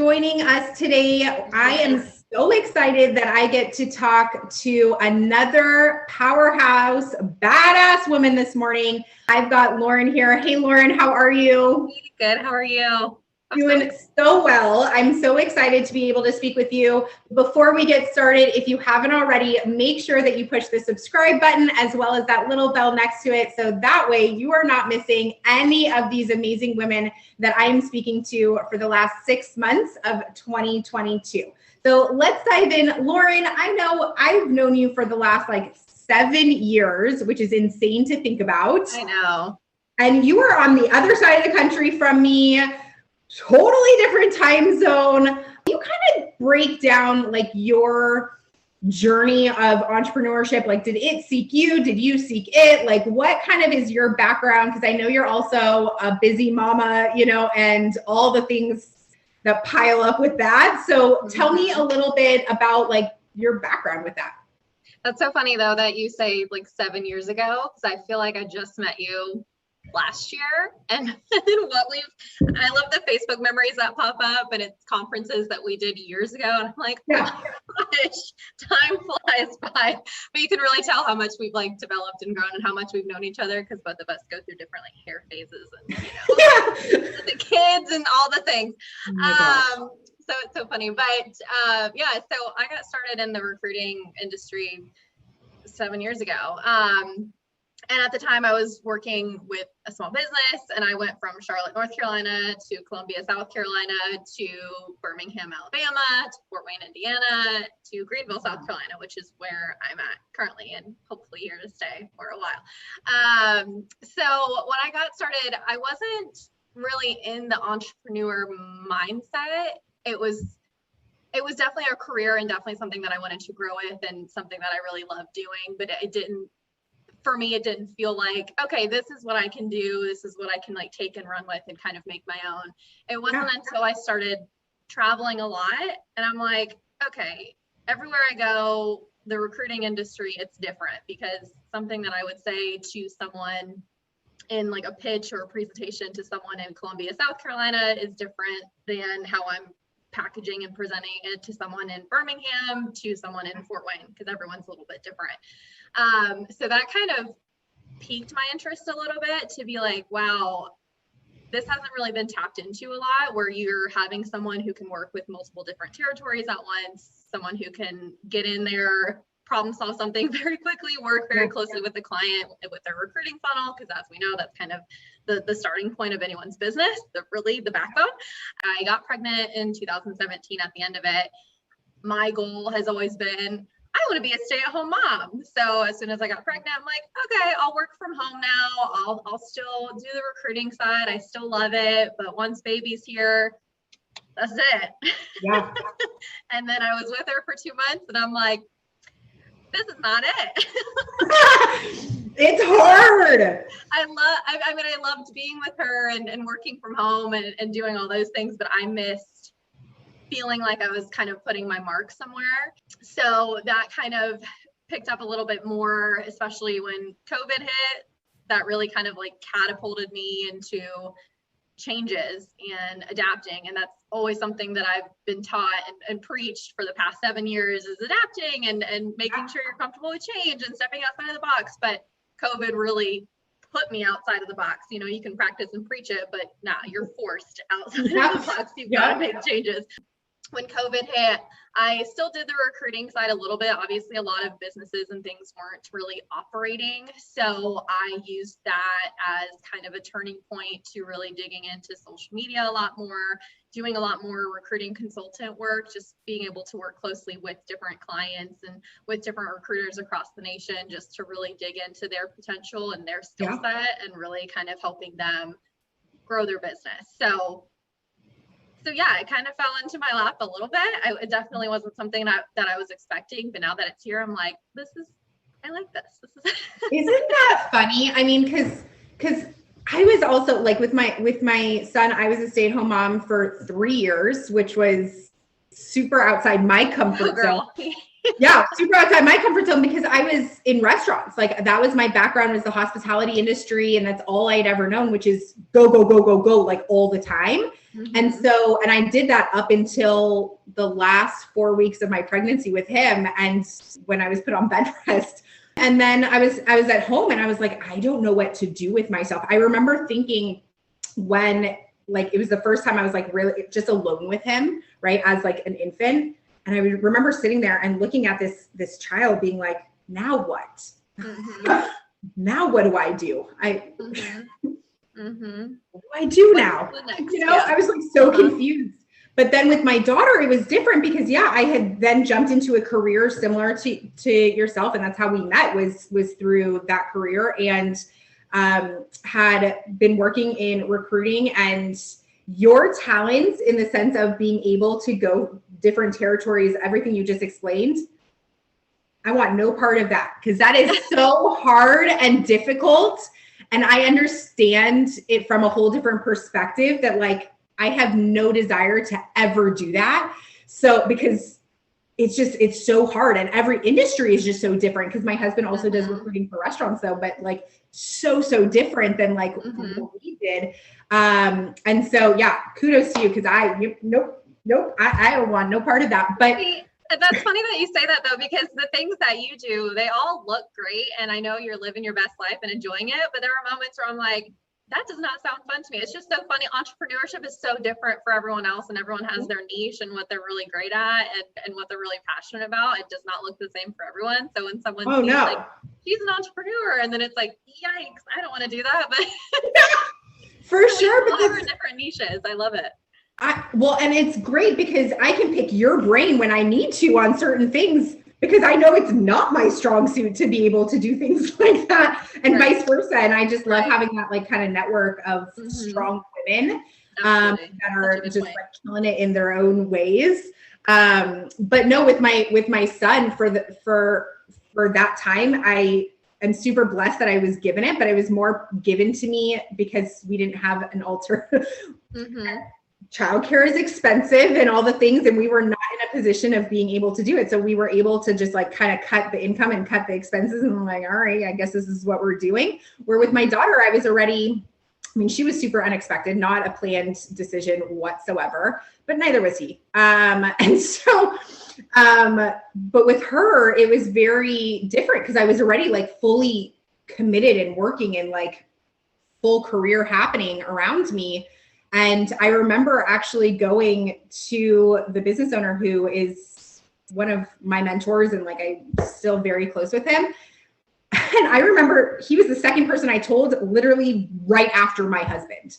joining us today. I am so excited that I get to talk to another powerhouse, badass woman this morning. I've got Lauren here. Hey, Lauren, how are you? Good. How are you? Doing so well. I'm so excited to be able to speak with you. Before we get started, if you haven't already, make sure that you push the subscribe button as well as that little bell next to it. So that way you are not missing any of these amazing women that I'm speaking to for the last 6 months of 2022. So let's dive in. Lauren, I know I've known you for the last 7 years, which is insane to think about. I know. And you are on the other side of the country from me. Totally different time zone. You kind of break down your journey of entrepreneurship. Did it seek you? Did you seek it? What kind of is your background? Because I know you're also a busy mama, and all the things that pile up with that. So tell me a little bit about your background with that. That's so funny though that you say 7 years ago, because I feel like I just met you last year, and I love the Facebook memories that pop up, and it's conferences that we did years ago, and I'm like, yeah. Oh my gosh, time flies by. But you can really tell how much we've developed and grown, and how much we've known each other, because both of us go through different hair phases and the kids and all the things. Oh so it's so funny, but yeah, so I got started in the recruiting industry 7 years ago. And at the time I was working with a small business, and I went from Charlotte, North Carolina to Columbia, South Carolina to Birmingham, Alabama, to Fort Wayne, Indiana, to Greenville, South Carolina, which is where I'm at currently, and hopefully here to stay for a while. So when I got started, I wasn't really in the entrepreneur mindset. It was definitely a career and definitely something that I wanted to grow with and something that I really loved doing, but for me, it didn't feel like, okay, this is what I can do. This is what I can take and run with and kind of make my own. It wasn't until I started traveling a lot, and I'm like, okay, everywhere I go, the recruiting industry, it's different, because something that I would say to someone in a pitch or a presentation to someone in Columbia, South Carolina is different than how I'm packaging and presenting it to someone in Birmingham, to someone in Fort Wayne, because everyone's a little bit different. So that kind of piqued my interest a little bit, to be like, wow, this hasn't really been tapped into a lot, where you're having someone who can work with multiple different territories at once, someone who can get in there, problem solve something very quickly, work very closely with the client with their recruiting funnel, because as we know, that's kind of the starting point of anyone's business, the backbone. I got pregnant in 2017 at the end of it. My goal has always been, I want to be a stay-at-home mom. So as soon as I got pregnant, I'm like, okay, I'll work from home now. I'll still do the recruiting side. I still love it. But once baby's here, that's it. Yeah. And then I was with her for 2 months, and I'm like, this is not it. It's hard. I loved being with her and working from home and doing all those things, but I missed feeling like I was kind of putting my mark somewhere. So that kind of picked up a little bit more, especially when COVID hit. That really kind of catapulted me into changes and adapting. And that's always something that I've been taught and preached for the past 7 years, is adapting and making sure you're comfortable with change and stepping outside of the box. But COVID really put me outside of the box. You can practice and preach it, but you're forced outside of the box. You've got to make changes. When COVID hit, I still did the recruiting side a little bit. Obviously, a lot of businesses and things weren't really operating. So I used that as kind of a turning point to really digging into social media a lot more, doing a lot more recruiting consultant work, just being able to work closely with different clients and with different recruiters across the nation, just to really dig into their potential and their skill set and really kind of helping them grow their business. So yeah, it kind of fell into my lap a little bit. It definitely wasn't something that I was expecting, but now that it's here, I'm like, I like this. Isn't that funny? I mean, because I was also with my son, I was a stay-at-home mom for 3 years, which was super outside my comfort zone. Yeah, super outside my comfort zone, because I was in restaurants. That was my background, was the hospitality industry, and that's all I'd ever known, which is go, go, go, go, go, all the time. And so, and I did that up until the last 4 weeks of my pregnancy with him. And when I was put on bed rest, and then I was at home and I was like, I don't know what to do with myself. I remember thinking when, like, it was the first time I was like really just alone with him, right? As like an infant. And I remember sitting there and looking at this child being like, now what? Now what do I do? What do I do now? I was like so confused. But then with my daughter, it was different because I had then jumped into a career similar to yourself. And that's how we met was through that career, and had been working in recruiting. And your talents in the sense of being able to go different territories, everything you just explained, I want no part of that, because that is so hard and difficult. And I understand it from a whole different perspective that like, I have no desire to ever do that. So, because it's so hard, and every industry is just so different. Cause my husband also does recruiting for restaurants though, but like so different than like what we did. And so, kudos to you. Cause nope. I don't want no part of that, but that's funny that you say that though, because the things that you do, they all look great. And I know you're living your best life and enjoying it, but there are moments where I'm like, that does not sound fun to me. It's just so funny. Entrepreneurship is so different for everyone else, and everyone has their niche and what they're really great at and what they're really passionate about. It does not look the same for everyone. So when someone sees like, she's an entrepreneur, and then it's like, yikes, I don't want to do that. But for sure, because there are different niches. I love it. And it's great because I can pick your brain when I need to on certain things, because I know it's not my strong suit to be able to do things like that, and vice versa. And I just love having that like kind of network of strong women that are just like killing it in their own ways. But no, with my son for that time, I am super blessed that I was given it, but it was more given to me because we didn't have an childcare is expensive and all the things, and we were not in a position of being able to do it. So we were able to just like kind of cut the income and cut the expenses. And I'm like, all right, I guess this is what we're doing. Where with my daughter, she was super unexpected, not a planned decision whatsoever, but neither was he. But with her, it was very different because I was already like fully committed and working and like full career happening around me. And I remember actually going to the business owner who is one of my mentors, and like I'm still very close with him. And I remember he was the second person I told, literally right after my husband,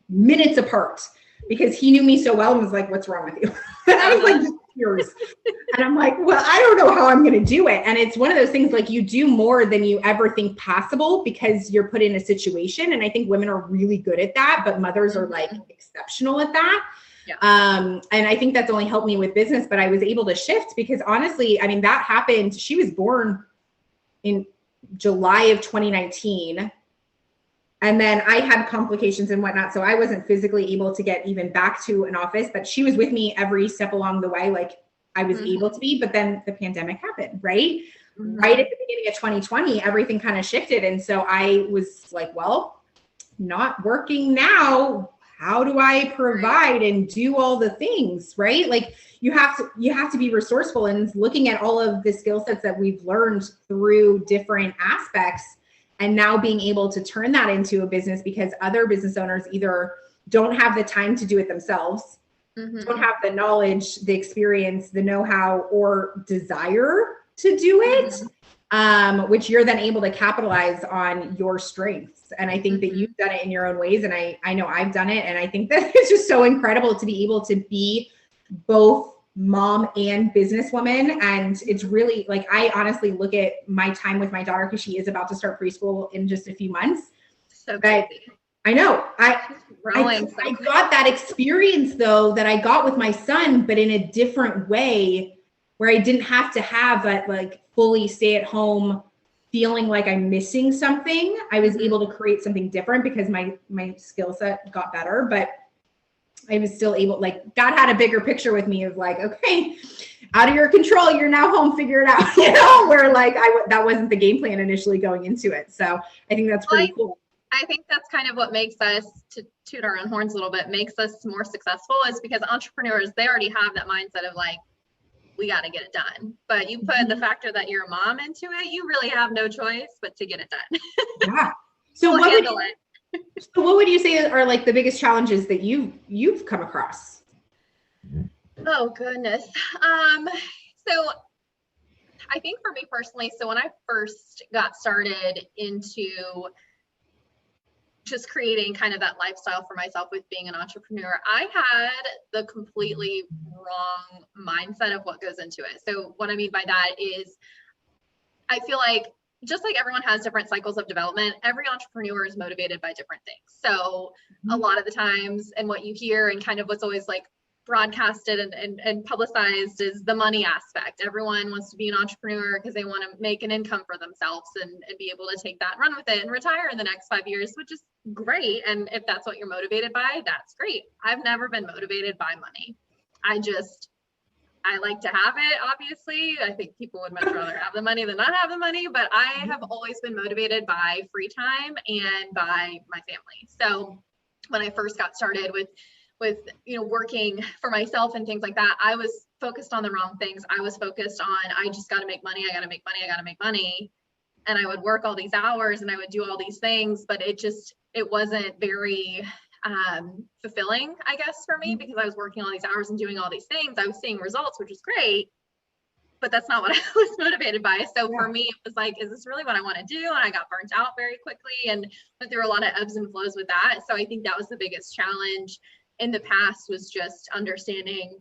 minutes apart, because he knew me so well and was like, what's wrong with you? And I was like, just tears. And I'm like, well, I don't know how I'm going to do it. And it's one of those things like you do more than you ever think possible because you're put in a situation. And I think women are really good at that, but mothers are like exceptional at that. Yeah. And I think that's only helped me with business, but I was able to shift because honestly, I mean, that happened. She was born in July of 2019. And then I had complications and whatnot. So I wasn't physically able to get even back to an office, but she was with me every step along the way. Like I was able to be, but then the pandemic happened, right? Right at the beginning of 2020, everything kind of shifted. And so I was like, well, not working now. How do I provide and do all the things, right? Like you have to be resourceful, and looking at all of the skill sets that we've learned through different aspects, and now being able to turn that into a business because other business owners either don't have the time to do it themselves, don't have the knowledge, the experience, the know-how, or desire to do it, which you're then able to capitalize on your strengths. And I think that you've done it in your own ways. And I know I've done it. And I think that it's just so incredible to be able to be both mom and businesswoman. And it's really like, I honestly look at my time with my daughter because she is about to start preschool in just a few months. So but I know I got that experience though, that I got with my son, but in a different way where I didn't have to have that like fully stay at home feeling like I'm missing something. I was able to create something different because my skill set got better, but I was still able, like God had a bigger picture with me of like, okay, out of your control, you're now home, figure it out, where like that wasn't the game plan initially going into it. So I think that's pretty cool. I think that's kind of what makes us, to toot our own horns a little bit, makes us more successful, is because entrepreneurs, they already have that mindset of like, we got to get it done. But you put the factor that you're a mom into it, you really have no choice but to get it done. Yeah. So We'll handle it. So what would you say are like the biggest challenges that you've come across? Oh goodness. So I think for me personally, so when I first got started into just creating kind of that lifestyle for myself with being an entrepreneur, I had the completely wrong mindset of what goes into it. So what I mean by that is, I feel like just like everyone has different cycles of development, every entrepreneur is motivated by different things. So a lot of the times, and what you hear and kind of what's always like broadcasted and publicized is the money aspect. Everyone wants to be an entrepreneur because they want to make an income for themselves and be able to take that, run with it, and retire in the next 5 years, which is great. And if that's what you're motivated by, that's great. I've never been motivated by money. I like to have it, obviously. I think people would much rather have the money than not have the money, but I have always been motivated by free time and by my family. So when I first got started with working for myself and things like that, I was focused on the wrong things. I was focused on, I just got to make money. I got to make money. I got to make money. And I would work all these hours and I would do all these things, but it wasn't very fulfilling, I guess, for me, because I was working all these hours and doing all these things. I was seeing results, which was great, but that's not what I was motivated by. So for me, it was like, is this really what I want to do? And I got burnt out very quickly and went through a lot of ebbs and flows with that. So I think that was the biggest challenge in the past, was just understanding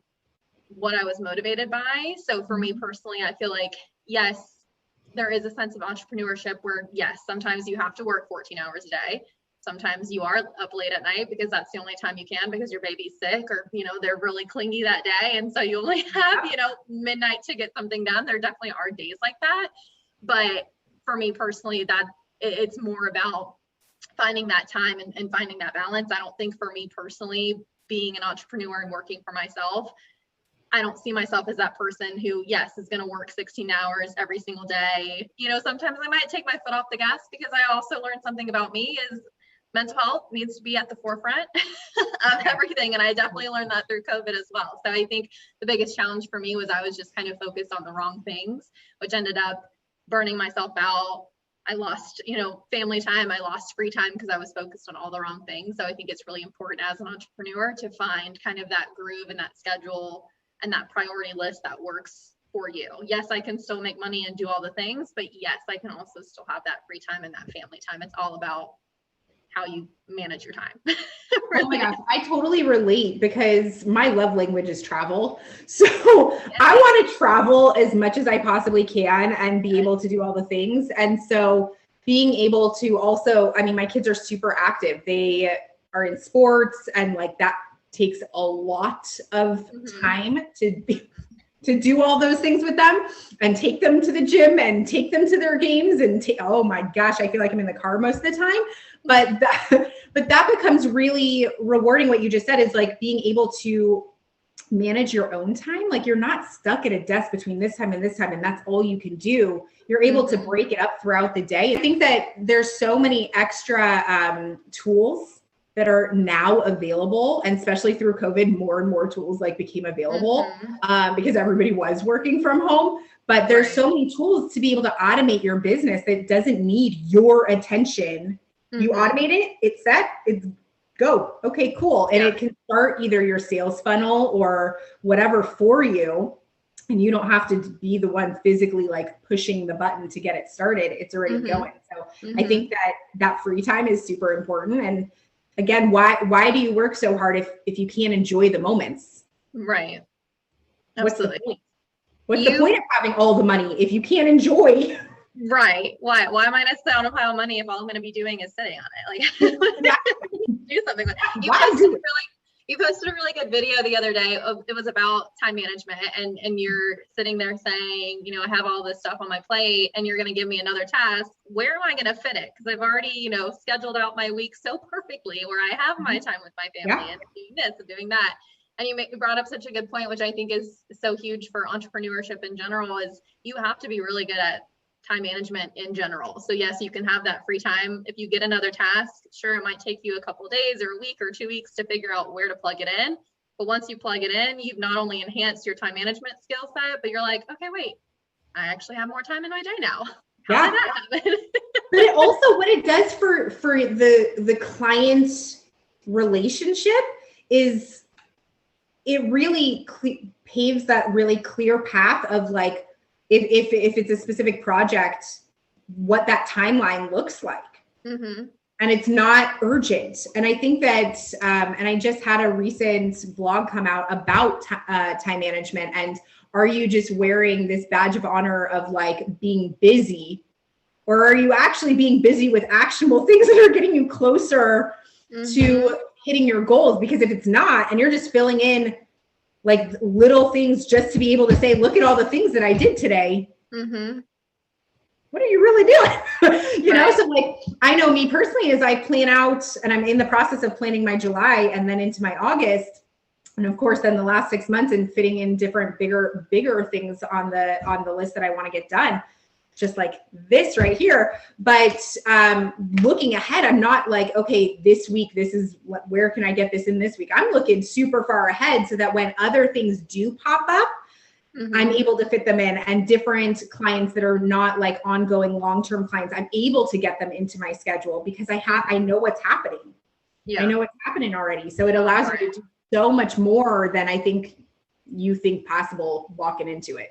what I was motivated by. So for me personally, I feel like, yes, there is a sense of entrepreneurship where, yes, sometimes you have to work 14 hours a day. Sometimes you are up late at night because that's the only time you can, because your baby's sick or, they're really clingy that day. And so you only have, midnight to get something done. There definitely are days like that. But for me personally, that it's more about finding that time and finding that balance. I don't think for me personally, being an entrepreneur and working for myself, I don't see myself as that person who, yes, is going to work 16 hours every single day. Sometimes I might take my foot off the gas, because I also learned something about me is mental health needs to be at the forefront of everything. And I definitely learned that through COVID as well. So I think the biggest challenge for me was I was just kind of focused on the wrong things, which ended up burning myself out. I lost, family time. I lost free time because I was focused on all the wrong things. So I think it's really important as an entrepreneur to find kind of that groove and that schedule and that priority list that works for you. Yes, I can still make money and do all the things, but yes, I can also still have that free time and that family time. It's all about how you manage your time. Really. Oh my gosh, I totally relate, because my love language is travel. So I want to travel as much as I possibly can and be able to do all the things. And so being able to also, my kids are super active. They are in sports, and like that takes a lot of time to do all those things with them and take them to the gym and take them to their games and oh my gosh, I feel like I'm in the car most of the time. But that becomes really rewarding. What you just said is like being able to manage your own time. Like you're not stuck at a desk between this time and this time, and that's all you can do. You're able to break it up throughout the day. I think that there's so many extra tools that are now available, and especially through COVID, more and more tools like became available because everybody was working from home. But there's so many tools to be able to automate your business that doesn't need your attention. You automate it, it's set, it's go. Okay, cool. And it can start either your sales funnel or whatever for you. And you don't have to be the one physically like pushing the button to get it started. It's already going. So I think that free time is super important. And again, why do you work so hard if you can't enjoy the moments? Right. Absolutely. What's the point of having all the money if you can't enjoy? Right. Why am I going to sit on a pile of money if all I'm going to be doing is sitting on it? Like do something with it. You posted a really good video the other day. It was about time management, and you're sitting there saying, I have all this stuff on my plate and you're going to give me another task. Where am I going to fit it? Because I've already, scheduled out my week so perfectly where I have my time with my family and doing this and doing that. And you brought up such a good point, which I think is so huge for entrepreneurship in general, is you have to be really good at time management in general. So yes, you can have that free time. If you get another task, sure, it might take you a couple of days or a week or 2 weeks to figure out where to plug it in. But once you plug it in, you've not only enhanced your time management skill set, but you're like, okay, wait, I actually have more time in my day now. How did that happen? But it also, what it does for the client relationship is it really paves that really clear path of like, if it's a specific project, what that timeline looks like. Mm-hmm. And it's not urgent. And I think that, and I just had a recent blog come out about time management. And are you just wearing this badge of honor of like being busy, or are you actually being busy with actionable things that are getting you closer to hitting your goals? Because if it's not, and you're just filling in like little things just to be able to say, look at all the things that I did today. What are you really doing? you know, so like, I know me personally, as I plan out, and I'm in the process of planning my July and then into my August. And of course, then the last 6 months and fitting in different bigger things on the list that I want to get done, just like this right here. But looking ahead, I'm not like, okay, this week, this is where can I get this in this week? I'm looking super far ahead so that when other things do pop up, I'm able to fit them in, and different clients that are not like ongoing long-term clients, I'm able to get them into my schedule because I know what's happening. I know what's happening already. So it allows me to do so much more than I think you think possible walking into it.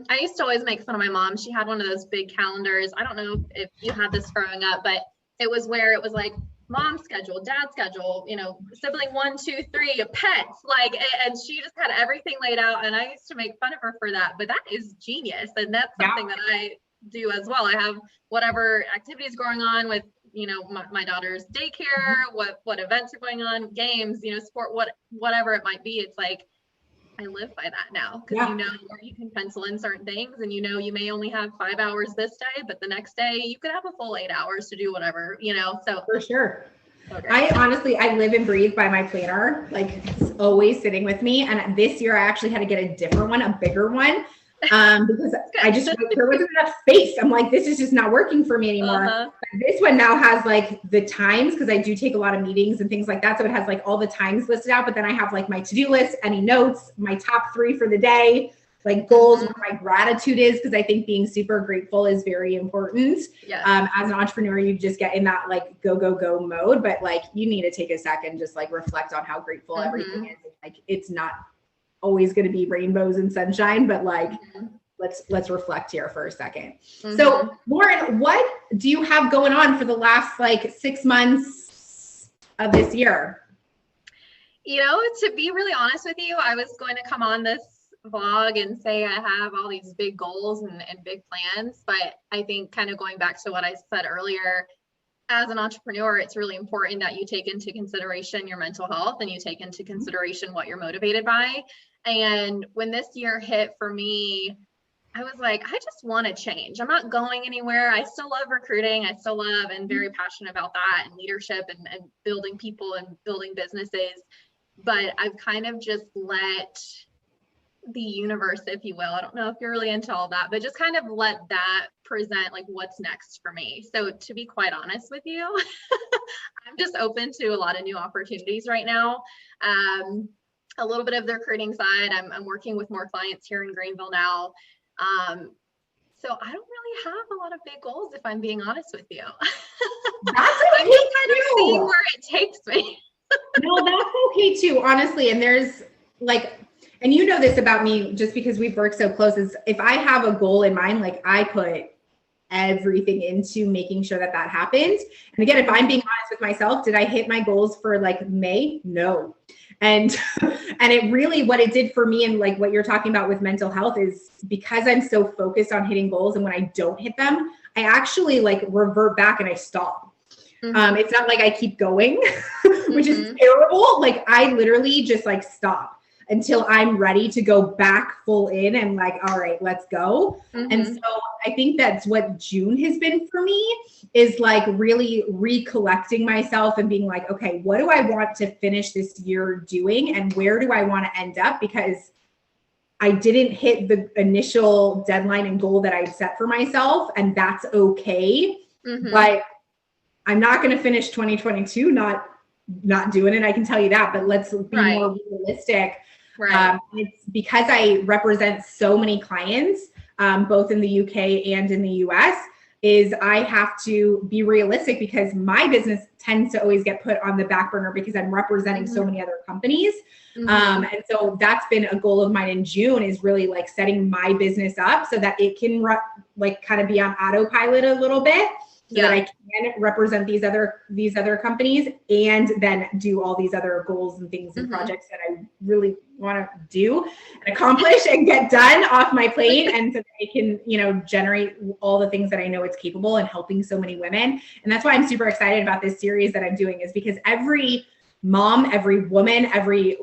I used to always make fun of my mom. She had one of those big calendars. I don't know if you had this growing up, but it was where it was like mom's schedule, dad's schedule, you know, sibling 1, 2, 3, pets, like, and she just had everything laid out. And I used to make fun of her for that, but that is genius. And that's something that I do as well. I have whatever activities going on with, you know, my daughter's daycare, what events are going on, games, you know, sport, whatever it might be. It's like, I live by that now, because you know where you can pencil in certain things, and you know you may only have 5 hours this day, but the next day you could have a full 8 hours to do whatever, you know. So for sure. I honestly, I live and breathe by my planner. Like, it's always sitting with me. And this year I actually had to get a different one, a bigger one, because I just, there wasn't enough space. I'm like, this is just not working for me anymore. This one now has like the times, because I do take a lot of meetings and things like that. So it has like all the times listed out, but then I have like my to-do list, any notes, my top 3 for the day, like goals, what my gratitude is, because I think being super grateful is very important. As an entrepreneur, you just get in that like go mode, but like you need to take a second, just like reflect on how grateful everything is. Like, it's not always going to be rainbows and sunshine, but like, let's reflect here for a second. So Lauren, what do you have going on for the last like 6 months of this year? You know, to be really honest with you, I was going to come on this vlog and say I have all these big goals and big plans, but I think kind of going back to what I said earlier, as an entrepreneur, it's really important that you take into consideration your mental health, and you take into consideration what you're motivated by. And when this year hit for me, I was like, I just want to change. I'm not going anywhere. I still love recruiting. I still love and very passionate about that, and leadership and building people and building businesses. But I've kind of just let the universe, if you will, I don't know if you're really into all that, but just kind of let that present like what's next for me. So to be quite honest with you, I'm just open to a lot of new opportunities right now. A little bit of the recruiting side, I'm working with more clients here in Greenville now. So I don't really have a lot of big goals, if I'm being honest with you. That's okay. I'm just kind of seeing where it takes me. No, that's okay too, honestly. And there's like, and you know this about me, just because we've worked so close, is if I have a goal in mind, like I put everything into making sure that happens. And again, if I'm being honest with myself, did I hit my goals for like May? No. And it really, what it did for me, and like what you're talking about with mental health, is because I'm so focused on hitting goals, and when I don't hit them, I actually like revert back and I stop. It's not like I keep going, which is terrible. Like I literally just like stop until I'm ready to go back full in and like, all right, let's go. And so I think that's what June has been for me, is like really recollecting myself and being like, okay, what do I want to finish this year doing? And where do I want to end up? Because I didn't hit the initial deadline and goal that I'd set for myself, and that's okay. But I'm not going to finish 2022 not doing it. I can tell you that, but let's be more realistic. It's because I represent so many clients, both in the UK and in the US, is I have to be realistic because my business tends to always get put on the back burner because I'm representing so many other companies. And so that's been a goal of mine in June, is really like setting my business up so that it can like kind of be on autopilot a little bit, so that I can represent these other companies and then do all these other goals and things and projects that I really want to do and accomplish and get done off my plate. And so that I can, you know, generate all the things that I know it's capable and helping so many women. And that's why I'm super excited about this series that I'm doing, is because every mom, every woman, every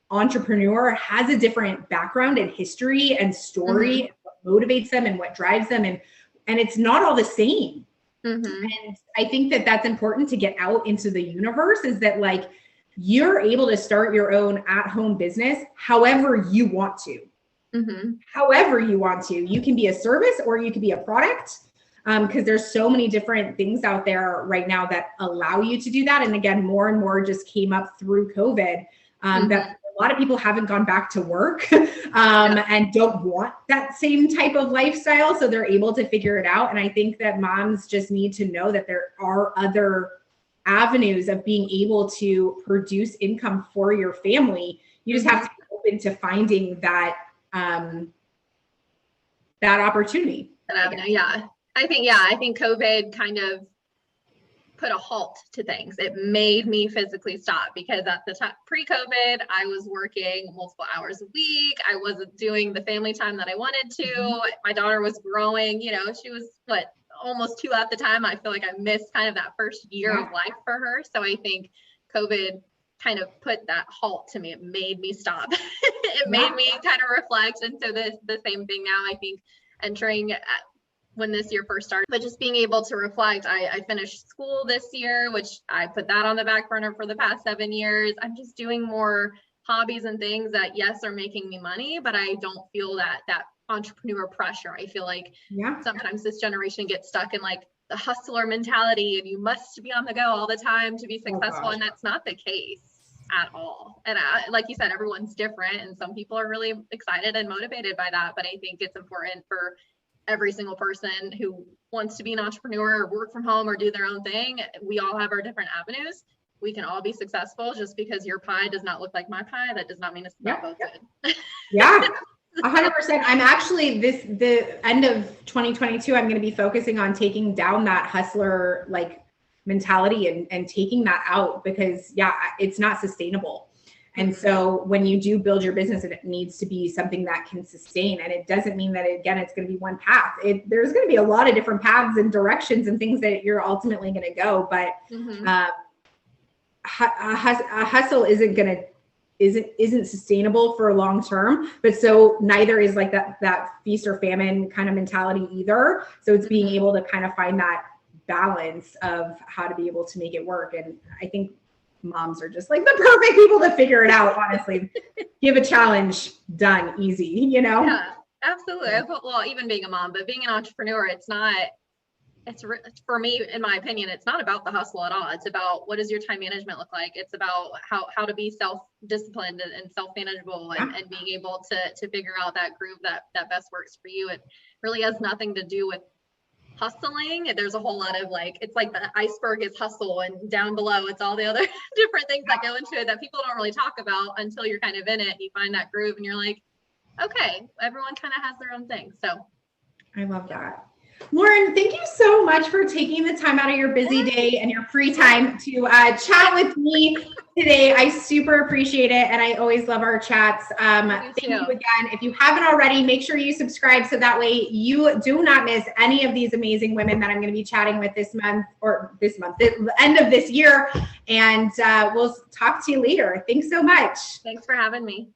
entrepreneur has a different background and history and story, and what motivates them and what drives them. And it's not all the same. And I think that that's important to get out into the universe, is that like you're able to start your own at-home business however you want to. However you want to. You can be a service or you can be a product, because there's so many different things out there right now that allow you to do that. And again, more and more just came up through COVID, that a lot of people haven't gone back to work and don't want that same type of lifestyle. So they're able to figure it out. And I think that moms just need to know that there are other avenues of being able to produce income for your family. You just have to be open to finding that that opportunity. I think COVID kind of put a halt to things. It made me physically stop, because at the time pre-COVID, I was working multiple hours a week. I wasn't doing the family time that I wanted to. My daughter was growing, you know, she was almost 2 at the time. I feel like I missed kind of that first year of life for her. So I think COVID kind of put that halt to me. It made me stop. It made me kind of reflect. And so the same thing now, I think, entering when this year first started, but just being able to reflect. I finished school this year, which I put that on the back burner for the past 7 years. I'm just doing more hobbies and things that, yes, are making me money, but I don't feel that entrepreneur pressure. I feel like sometimes this generation gets stuck in like the hustler mentality, and you must be on the go all the time to be successful. And that's not the case at all. And like you said, everyone's different, and some people are really excited and motivated by that. But I think it's important for every single person who wants to be an entrepreneur or work from home or do their own thing. We all have our different avenues. We can all be successful. Just because your pie does not look like my pie, that does not mean it's not both good. 100%. I'm actually the end of 2022, I'm going to be focusing on taking down that hustler like mentality and taking that out, because it's not sustainable. And so when you do build your business, it needs to be something that can sustain. And it doesn't mean that, again, it's going to be one path. There's going to be a lot of different paths and directions and things that you're ultimately going to go. But a hustle isn't sustainable for long term. But so neither is like that feast or famine kind of mentality either. So it's being able to kind of find that balance of how to be able to make it work. And I think moms are just like the perfect people to figure it out, honestly. Give a challenge, done, easy, you know? Yeah, absolutely. Well, even being a mom, but being an entrepreneur, for me, in my opinion, it's not about the hustle at all. It's about, what does your time management look like? It's about how to be self-disciplined and self-manageable and being able to figure out that groove that best works for you. It really has nothing to do with hustling. There's a whole lot of it's like the iceberg is hustle, and down below it's all the other different things that go into it that people don't really talk about until you're kind of in it. You find that groove and you're like, okay, everyone kind of has their own thing. So I love that. Lauren, thank you so much for taking the time out of your busy day and your free time to chat with me today. I super appreciate it. And I always love our chats. Thank you again. If you haven't already, make sure you subscribe so that way you do not miss any of these amazing women that I'm going to be chatting with the end of this year. And we'll talk to you later. Thanks so much. Thanks for having me.